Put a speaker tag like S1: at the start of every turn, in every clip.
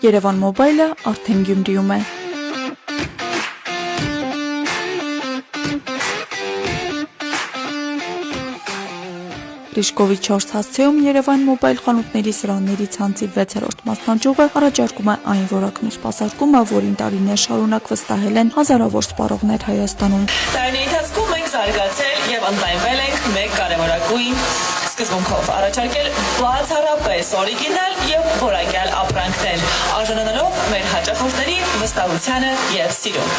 S1: Երևան Մոբայլը արդեն Գյումրիում է։ Ռիժկովի 4 հասցեում Երևան Մոբայլ խանութների սրաների ցանցի 6-րդ մասնաճյուղը առաջարկում է այն որակն ու սպասարկումը, որին տարիներ շարունակ վստահել են հազարավոր սպառողներ Հայաստանում։
S2: Տարիների ընթացքում մենք զարգացել եւ ընդլայնվել ենք մեկ կարևորագույն սկզբունքով առաջարկել բացառապես օրիգինալ եւ որակյալ ապրանքներ, արժանանալով մեր հաճախորդների վստահությանը եւ սիրուն։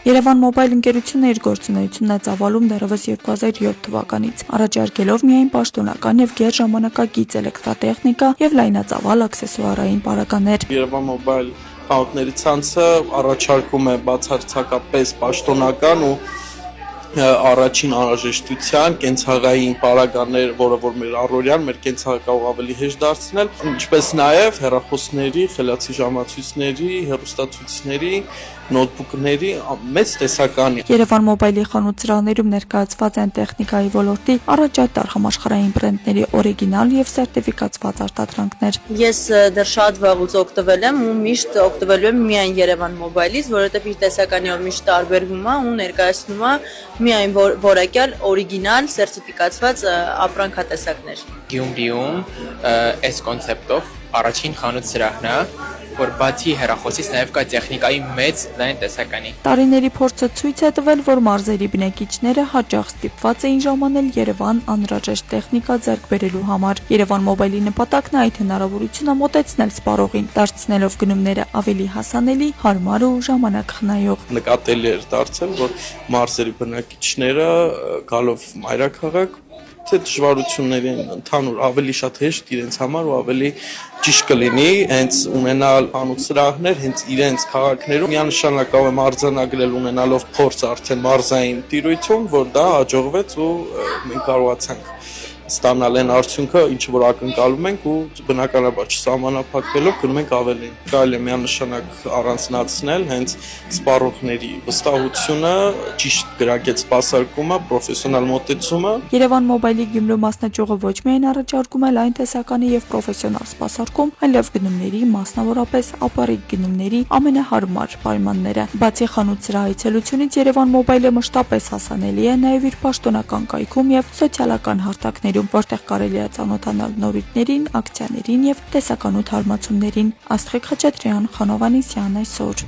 S1: Երևան Մոբայլ ընկերությունը իր գործունեությունն է ծավալում դեռևս 2007 թվականից, առաջարկելով միայն պաշտոնական եւ գերժամանակակից էլեկտրատեխնիկա եւ լայնածավալ աքսեսուարային պարագաներ։
S3: Երևան Մոբայլ խանութների ցանցը առաջարկում է բացարձակապես պաշտոնական ու առաջին անհրաժեշտության կենցաղային պարագաներ, որը որ մեր առօրյան, մեր կենցաղը կարող ավելի հեշտ դարձնել, ինչպես նաև հեռախոսների, խելացի ժամացույցների, հեռուստացույցների, նոթբուքների մեծ տեսականի։
S1: Երևան Մոբայլի խանութ սրահներում ներկայացված են տեխնիկայի ոլորտի առաջատար համաշխարհային բրենդների օրիգինալ եւ սերտիֆիկացված արտադրանքներ։
S4: Ես դեռ շատ վաղուց օգտվել եմ ու միշտ օգտվելու եմ միայն Երևան Մոբայլից, որովհետեւ իր տեսականիով միշտ տարբերվում է ու ներկայացնում է միայն որակյալ օրիգինալ սերտիֆիկացված ապրանքատեսակներ։
S5: Գյումրիում այս կոնցեպտով առաջին խանութ սրահն է, որ բացի հեռախոսից նաև կա տեխնիկայի մեծ լայն տեսականի։
S1: Տարիների փորձը ցույց է տվել, որ մարզերի բնակիչները հաճախ ստիպված էին ժամանել Երևան անհրաժեշտ տեխնիկա ձեռք բերելու համար։ Երևան Մոբայլի նպատակն է այդ հնարավորությունը մոտեցնել սպառողին, դարձնելով գնումները ավելի հասանելի, հարմար ու ժամանակ խնայող։
S3: Նկատելի էր դարձել, որ մարզերի բնակիչները գալով մայրաքաղաք թե դժվարությունների ընդհանուր ավելի շատ հեշտ իրենց համար ու ավելի ճիշտ կլինի հենց ունենալ խանութ սրահներ հենց իրենց քաղաքներում միանշանակ կարող եմ արձանագրել ունենալով փորձ արդեն մարզային տիրույթում, որ դա հաջողվեց ու մենք կարողացանք ստանալ այն արդյունքը, ինչ որ ակնկալում ենք ու բնականաբար չսահմանափակվելով գնում ենք ավելին։ Կարելի է միանշանակ առանձնացնել հենց սպառողների վստահությունը, ճիշտ գրագետ սպասարկումը, պրոֆեսիոնալ մոտեցումը։
S1: Երևան Մոբայլի Գյումրու մասնաճյուղը ոչ միայն առաջարկում է լայն տեսականի եւ պրոֆեսիոնալ սպասարկում, այլև գնումների, մասնավորապես ապառիկ գնումների ամենահարմար պայմանները։ Բացի խանութ սրահի ցելությունից Երևան Մոբայլը մշտապես հասանելի է նաեւ իր պաշտոնական կայքում եւ սոցիալական հարթակներում, որտեղ կարելի է ծանոթանալ նորույթներին, ակցիաներին եւ տեսականու թարմացումներին։ Աստղիկ Խաչատրյան, Խանովանիսյան այսօր։